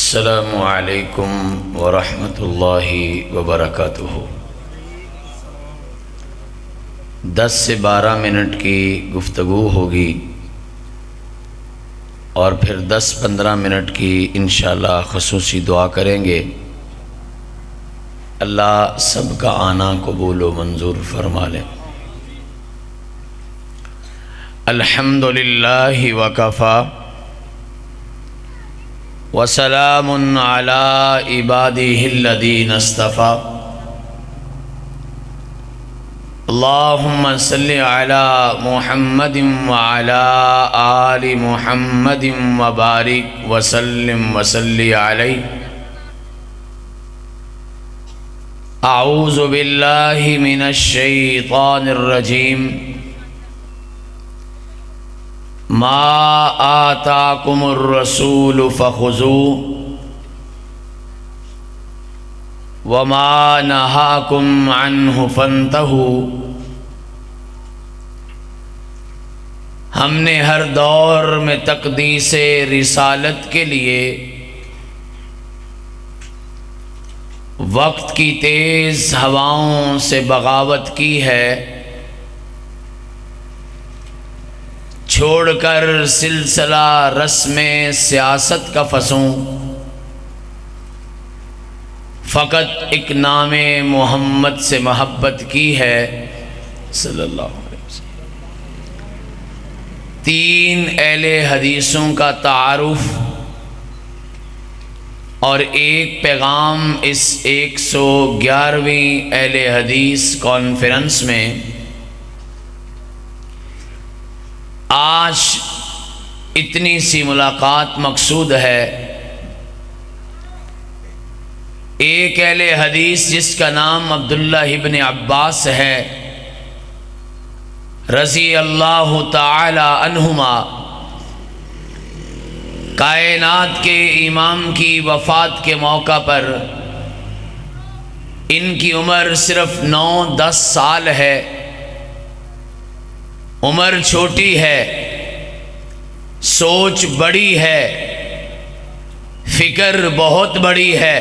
السلام علیکم ورحمۃ اللہ وبرکاتہ۔ 10 سے 12 منٹ کی گفتگو ہوگی اور پھر 10-15 منٹ کی انشاءاللہ خصوصی دعا کریں گے۔ اللہ سب کا آنا قبول و منظور فرما لے۔ الحمدللہ وکفا وسلام علی عبادہ الذین اصطفی۔ اللہم صلی علی محمد وعلی آل محمد وبارک وسلم وصلی علیہ۔ اعوذ باللہ من الشیطان الرجیم۔ ما آتاکم الرسول فخذوہ وما نہاکم عنہ فانتہوا۔ ہم نے ہر دور میں تقدیس رسالت کے لیے وقت کی تیز ہواؤں سے بغاوت کی ہے، چھوڑ کر سلسلہ رسم سیاست کا فسوں، فقط ایک نام محمد سے محبت کی ہے صلی اللہ علیہ وسلم۔ 3 اہل حدیثوں کا تعارف اور ایک پیغام اس 111ویں اہل حدیث کانفرنس میں۔ آج اتنی سی ملاقات مقصود ہے۔ ایک اہل حدیث جس کا نام عبداللہ ابن عباس ہے رضی اللہ تعالی عنہما، کائنات کے امام کی وفات کے موقع پر ان کی عمر صرف 9-10 سال ہے۔ عمر چھوٹی ہے، سوچ بڑی ہے، فکر بہت بڑی ہے۔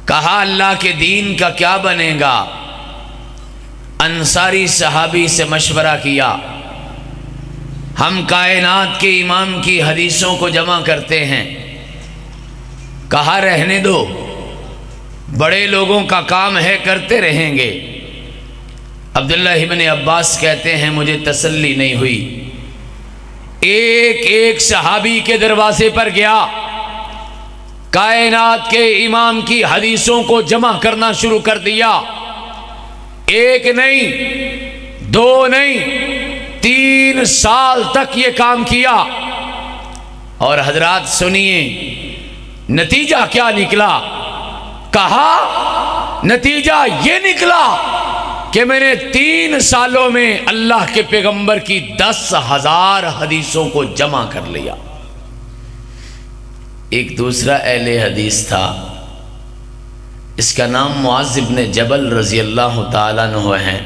کہا اللہ کے دین کا کیا بنے گا؟ انصاری صحابی سے مشورہ کیا، ہم کائنات کے امام کی حدیثوں کو جمع کرتے ہیں۔ کہا رہنے دو، بڑے لوگوں کا کام ہے، کرتے رہیں گے۔ عبداللہ ابن عباس کہتے ہیں مجھے تسلی نہیں ہوئی، ایک صحابی کے دروازے پر گیا، کائنات کے امام کی حدیثوں کو جمع کرنا شروع کر دیا۔ 1 نہیں، 2 نہیں، 3 سال تک یہ کام کیا۔ اور حضرات سنیے نتیجہ کیا نکلا۔ کہا نتیجہ یہ نکلا کہ میں نے 3 سالوں میں اللہ کے پیغمبر کی 10,000 حدیثوں کو جمع کر لیا۔ ایک دوسرا اہل حدیث تھا، اس کا نام معاذ بن جبل رضی اللہ تعالیٰ عنہ ہے۔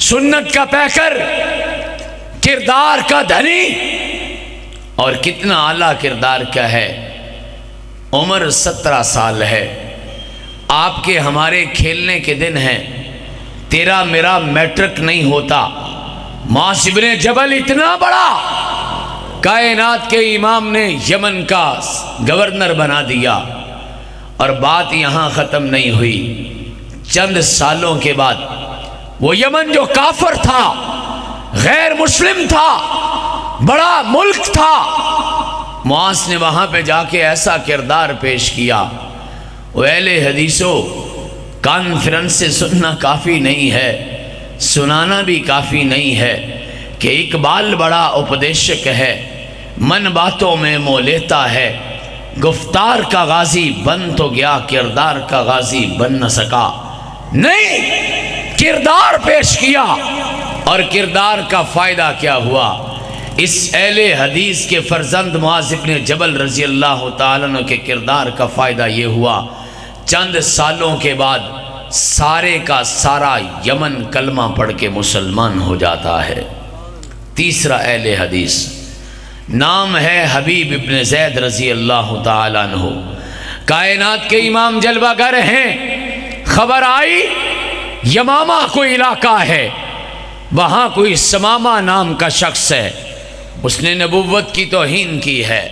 سنت کا پیکر، کردار کا دھنی، اور کتنا اعلیٰ کردار کا ہے۔ عمر 17 سال ہے۔ آپ کے ہمارے کھیلنے کے دن ہیں، تیرا میرا میٹرک نہیں ہوتا۔ معاذ بن جبل اتنا بڑا، کائنات کے امام نے یمن کا گورنر بنا دیا۔ اور بات یہاں ختم نہیں ہوئی، چند سالوں کے بعد وہ یمن جو کافر تھا، غیر مسلم تھا، بڑا ملک تھا، معاذ نے وہاں پہ جا کے ایسا کردار پیش کیا۔ وہ اہل حدیثوں، کانفرنس سے سننا کافی نہیں ہے، سنانا بھی کافی نہیں ہے کہ اقبال بڑا اپدیشک ہے، من باتوں میں مو لیتا ہے، گفتار کا غازی بن تو گیا، کردار کا غازی بن نہ سکا۔ نہیں، کردار پیش کیا، اور کردار کا فائدہ کیا ہوا؟ اس اہل حدیث کے فرزند معاذ بن جبل رضی اللہ تعالیٰ عنہ کے کردار کا فائدہ یہ ہوا، چند سالوں کے بعد سارے کا سارا یمن کلمہ پڑھ کے مسلمان ہو جاتا ہے۔ تیسرا اہل حدیث نام ہے حبیب ابن زید رضی اللہ تعالیٰ عنہ، کائنات کے امام جلوہ گر ہیں۔ خبر آئی یمامہ کوئی علاقہ ہے، وہاں کوئی سمامہ نام کا شخص ہے، اس نے نبوت کی توہین کی ہے۔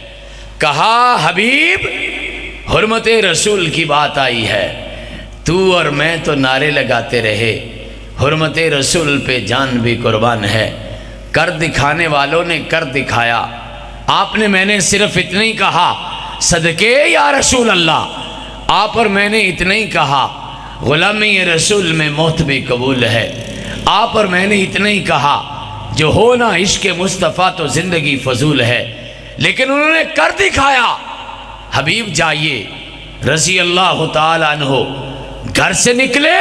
کہا حبیب حرمت رسول کی بات آئی ہے، تو اور میں تو نعرے لگاتے رہے، حرمت رسول پہ جان بھی قربان ہے، کر دکھانے والوں نے کر دکھایا، آپ نے میں نے صرف اتنا ہی کہا صدقے یا رسول اللہ، آپ اور میں نے اتنا ہی کہا غلامی رسول میں موت بھی قبول ہے، آپ اور میں نے اتنا ہی کہا جو ہونا عشق مصطفیٰ تو زندگی فضول ہے، لیکن انہوں نے کر دکھایا۔ حبیب جائیے رضی اللہ تعالیٰ عنہ گھر سے نکلے،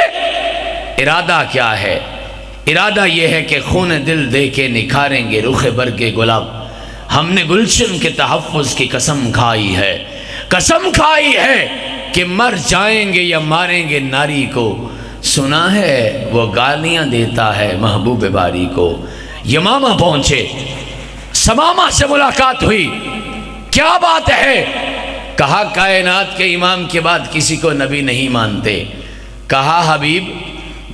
ارادہ کیا ہے؟ ارادہ یہ ہے کہ خون دل دے کے نکھاریں گے رخ برگ گلاب، ہم نے گلشن کے تحفظ کی قسم کھائی ہے، قسم کھائی ہے کہ مر جائیں گے یا ماریں گے ناری کو، سنا ہے وہ گالیاں دیتا ہے محبوب باری کو۔ یمامہ پہنچے، سمامہ سے ملاقات ہوئی، کیا بات ہے؟ کہا کائنات کے امام کے بعد کسی کو نبی نہیں مانتے۔ کہا حبیب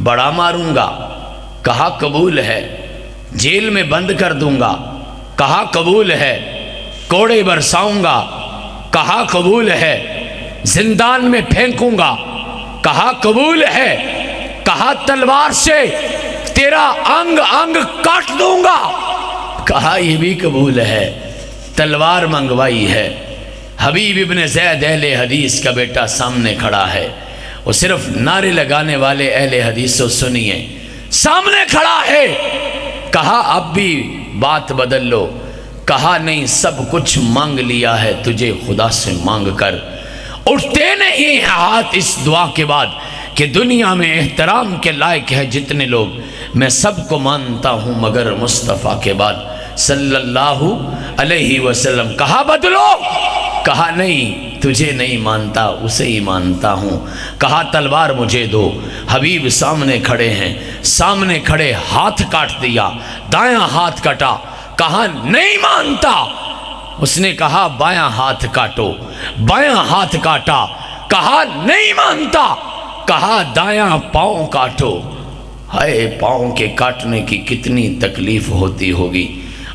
بڑا ماروں گا، کہا قبول ہے، جیل میں بند کر دوں گا، کہا قبول ہے، کوڑے برساؤں گا، کہا قبول ہے، زندان میں پھینکوں گا، کہا قبول ہے، کہا تلوار سے تیرا انگ انگ کاٹ دوں گا، کہا یہ بھی قبول ہے، تلوار منگوائی ہے۔ حبیب ابن زید اہل حدیث کا بیٹا سامنے کھڑا ہے، وہ صرف نعرے لگانے والے اہل حدیث کو سنیے، سامنے کھڑا ہے۔ کہا اب بھی بات بدل لو، کہا نہیں سب کچھ مانگ لیا ہے تجھے خدا سے مانگ کر، اٹھتے نہیں ہیں ہاتھ اس دعا کے بعد کہ دنیا میں احترام کے لائق ہے جتنے لوگ، میں سب کو مانتا ہوں مگر مصطفیٰ کے بعد صلی اللہ علیہ وسلم۔ کہا بدلو، کہا نہیں تجھے نہیں مانتا اسے ہی مانتا ہوں، کہا تلوار مجھے دو۔ حبیب سامنے کھڑے ہیں، سامنے کھڑے ہاتھ کاٹ دیا، دایاں ہاتھ کٹا، کہا نہیں مانتا، اس نے کہا بایاں ہاتھ کاٹو، بایاں ہاتھ کاٹا، کہا نہیں مانتا، کہا دایاں پاؤں کاٹو۔ ہائے پاؤں کے کاٹنے کی کتنی تکلیف ہوتی ہوگی۔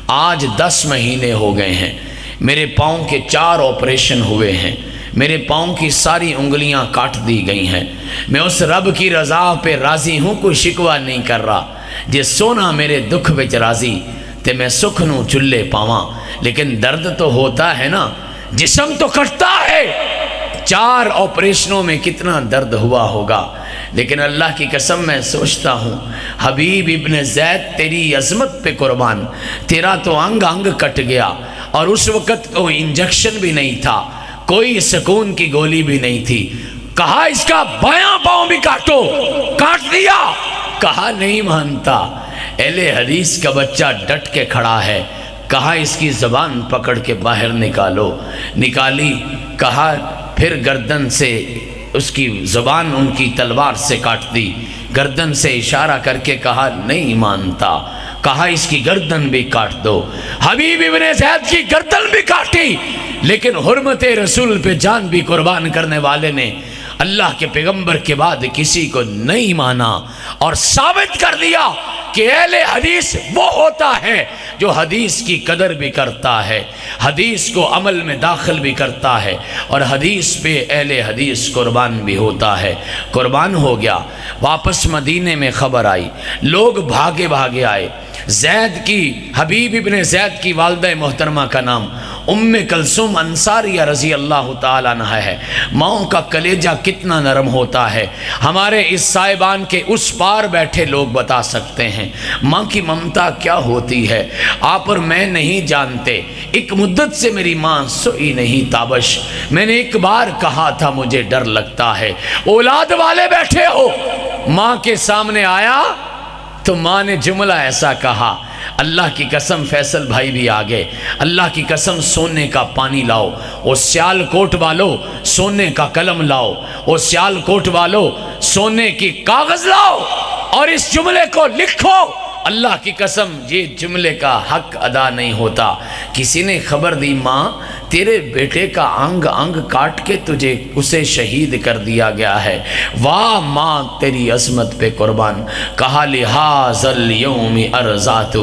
آج 10 مہینے ہو گئے ہیں، میرے پاؤں کے 4 آپریشن ہوئے ہیں، میرے پاؤں کی ساری انگلیاں کاٹ دی گئی ہیں۔ میں اس رب کی رضا پہ راضی ہوں، کوئی شکوہ نہیں کر رہا، جے سونا میرے دکھ وچ راضی تے میں سکھ نوں چلے پاواں، لیکن درد تو ہوتا ہے نا، جسم تو کٹتا ہے۔ 4 آپریشنوں میں کتنا درد ہوا ہوگا، لیکن اللہ کی قسم میں سوچتا ہوں حبیب ابن زید تیری عظمت پہ قربان، تیرا تو انگ انگ کٹ گیا، اور اس وقت کوئی انجیکشن بھی نہیں تھا، کوئی سکون کی گولی بھی نہیں تھی۔ کہا اس کا بایاں پاؤں بھی کاٹو، کاٹ دیا، کہا نہیں مانتا۔ اہل حدیث کا بچہ ڈٹ کے کھڑا ہے، کہا اس کی زبان پکڑ کے باہر نکالو، نکالی، کہا پھر گردن سے اس کی زبان ان کی تلوار سے کاٹ دی، گردن سے اشارہ کر کے کہا نہیں مانتا، کہا اس کی گردن بھی کاٹ دو۔ حبیب ابن زید کی گردن بھی کاٹی، لیکن حرمت رسول پہ جان بھی قربان کرنے والے نے اللہ کے پیغمبر کے بعد کسی کو نہیں مانا، اور ثابت کر دیا کہ اہل حدیث وہ ہوتا ہے جو حدیث کی قدر بھی کرتا ہے، حدیث کو عمل میں داخل بھی کرتا ہے، اور حدیث پہ اہل حدیث قربان بھی ہوتا ہے۔ قربان ہو گیا، واپس مدینے میں خبر آئی، لوگ بھاگے بھاگے آئے۔ زید کی، حبیب ابن زید کی والدہ محترمہ کا نام ام کلثوم انصاریہ رضی اللہ تعالیٰ عنہ ہے۔ ماؤں کا کلیجہ کتنا نرم ہوتا ہے، ہمارے اس سائبان کے اس پار بیٹھے لوگ بتا سکتے ہیں ماں کی ممتا کیا ہوتی ہے۔ آپ اور میں نہیں جانتے، ایک مدت سے میری ماں سوئی نہیں تابش، میں نے ایک بار کہا تھا مجھے ڈر لگتا ہے۔ اولاد والے بیٹھے ہو، ماں کے سامنے آیا تو ماں نے جملہ ایسا کہا، اللہ کی قسم فیصل بھائی بھی آگے، اللہ کی قسم سونے کا پانی لاؤ، وہ سیال کوٹ والو سونے کا قلم لاؤ، وہ سیال کوٹ والو سونے کی کاغذ لاؤ، اور اس جملے کو لکھو اللہ کی قسم یہ جملے کا حق ادا نہیں ہوتا۔ کسی نے خبر دی ماں تیرے بیٹے کا انگ انگ کاٹ کے تجھے اسے شہید کر دیا گیا ہے۔ واہ ماں تیری عظمت پہ قربان۔ کہا لہٰذا اليوم ارزاتہ،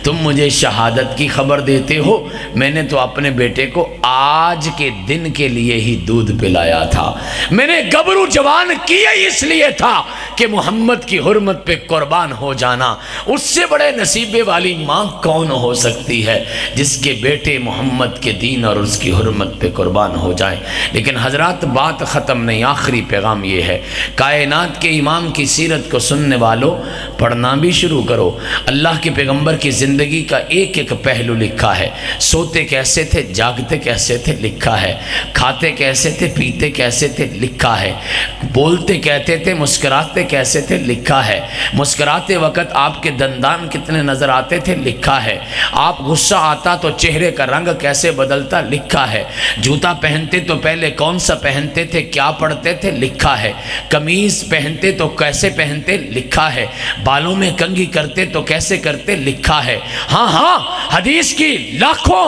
تم مجھے شہادت کی خبر دیتے ہو، میں نے تو اپنے بیٹے کو آج کے دن کے لیے ہی دودھ پلایا تھا، میں نے گبرو جوان کیا اس لیے تھا کہ محمد کی حرمت پہ قربان ہو جانا۔ اس سے بڑے نصیبے والی ماں کون ہو سکتی ہے جس کے بیٹے محمد کے دین اور اس کی حرمت پہ قربان ہو جائیں۔ لیکن حضرات بات ختم نہیں، آخری پیغام یہ ہے، کائنات کے امام کی سیرت کو سننے والوں پڑھنا بھی شروع کرو۔ اللہ کے پیغمبر کی زندگی کا ایک ایک پہلو لکھا ہے، سوتے کیسے تھے، جاگتے کیسے تھے لکھا ہے، کھاتے کیسے تھے، پیتے کیسے تھے لکھا ہے، بولتے کہتے تھے، مسکراتے کیسے تھے لکھا ہے، مسکراتے وقت آپ کے دندان کتنے نظر آتے تھے لکھا ہے، آپ غصہ آتا تو چہرے کا رنگ کیسے بدلتا لکھا ہے، جوتا پہنتے تو پہلے کون سا پہنتے تھے، کیا پڑھتے تھے لکھا ہے، قمیض پہنتے تو کیسے پہنتے لکھا ہے، بالوں میں کنگھی کرتے تو کیسے کرتے لکھا ہے۔ ہاں ہاں، حدیث کی لاکھوں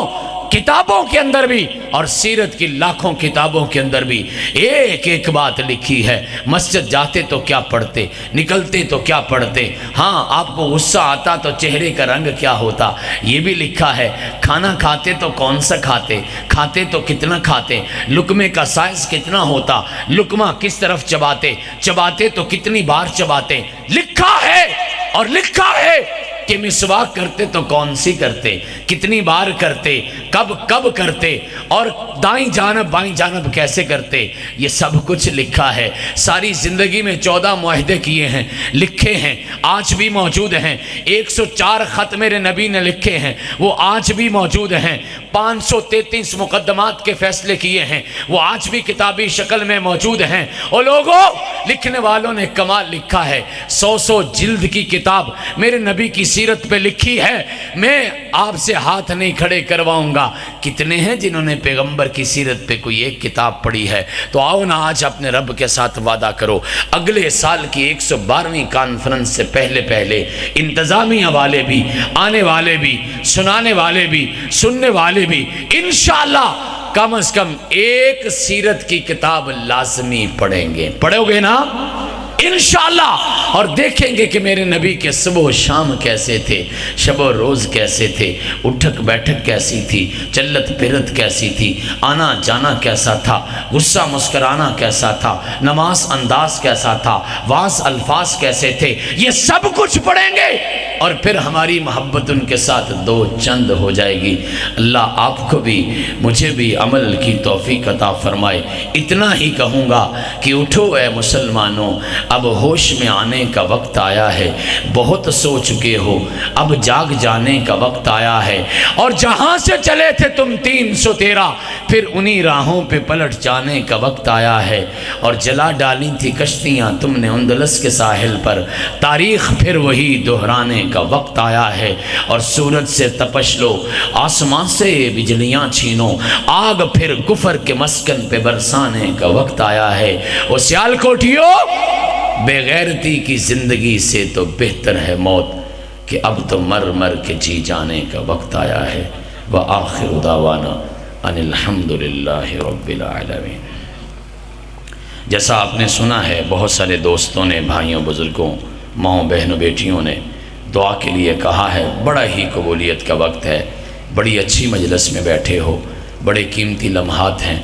کتابوں کے اندر بھی اور سیرت کی لاکھوں کتابوں کے اندر بھی ایک ایک بات لکھی ہے۔ مسجد جاتے تو کیا پڑھتے، نکلتے تو کیا پڑھتے، ہاں آپ کو غصہ آتا تو چہرے کا رنگ کیا ہوتا یہ بھی لکھا ہے، کھانا کھاتے تو کون سا کھاتے، کھاتے تو کتنا کھاتے، لقمے کا سائز کتنا ہوتا، لقمہ کس طرف چباتے، چباتے تو کتنی بار چباتے، لکھا ہے۔ اور لکھا ہے کہ مسواک کرتے تو کون سی کرتے، کتنی بار کرتے، کب کب کرتے، اور دائیں جانب بائیں جانب کیسے کرتے، یہ سب کچھ لکھا ہے۔ ساری زندگی میں 14 معاہدے کیے ہیں، لکھے ہیں، آج بھی موجود ہیں۔ 104 خط میرے نبی نے لکھے ہیں، وہ آج بھی موجود ہیں۔ 533 مقدمات کے فیصلے کیے ہیں، وہ آج بھی کتابی شکل میں موجود ہیں۔ اور لوگوں، لکھنے والوں نے کمال لکھا ہے۔ 100 جلد کی کتاب میرے نبی کی سیرت پہ لکھی ہے۔ میں آپ سے ہاتھ نہیں کھڑے کرواؤں گا، کتنے ہیں جنہوں نے پیغمبر کی سیرت پہ کوئی ایک کتاب پڑھی ہے؟ تو آؤ نا آج اپنے رب کے ساتھ وعدہ کرو، اگلے سال کی 112ویں کانفرنس سے پہلے انتظامیہ والے بھی، آنے والے بھی، سنانے والے بھی، سننے والے بھی، انشاءاللہ کم از کم ایک سیرت کی کتاب لازمی پڑھیں گے۔ پڑھو گے نا انشاءاللہ، اور دیکھیں گے کہ میرے نبی کے صبح و شام کیسے تھے، شب و روز کیسے تھے، اٹھک بیٹھک کیسی تھی، چلت پھرت کیسی تھی، آنا جانا کیسا تھا، غصہ مسکرانا کیسا تھا، نماز انداز کیسا تھا، واز الفاظ کیسے تھے، یہ سب کچھ پڑھیں گے اور پھر ہماری محبت ان کے ساتھ دو چند ہو جائے گی۔ اللہ آپ کو بھی مجھے بھی عمل کی توفیق عطا فرمائے۔ اتنا ہی کہوں گا کہ اٹھو اے مسلمانوں، اب ہوش میں آنے کا وقت آیا ہے، بہت سو چکے ہو، اب جاگ جانے کا وقت آیا ہے، اور جہاں سے چلے تھے تم 313 پھر انہی راہوں پہ پلٹ جانے کا وقت آیا ہے، اور جلا ڈالی تھی کشتیاں تم نے اندلس کے ساحل پر، تاریخ پھر وہی دہرانے کا وقت آیا ہے، اور سورج سے تپش لو، آسمان سے بجلیاں چھینو، آگ پھر کفر کے مسکن پہ برسانے کا وقت آیا ہے۔ وہ سیال کوٹھیو، بے غیرتی کی زندگی سے تو بہتر ہے موت، کہ اب تو مر مر کے جی جانے کا وقت آیا ہے۔ وآخر دعوانا ان الحمدللہ رب العالمین۔ جیسا آپ نے سنا ہے، بہت سارے دوستوں نے، بھائیوں بزرگوں، ماؤں بہنوں بیٹیوں نے دعا کے لیے کہا ہے۔ بڑا ہی قبولیت کا وقت ہے، بڑی اچھی مجلس میں بیٹھے ہو، بڑے قیمتی لمحات ہیں۔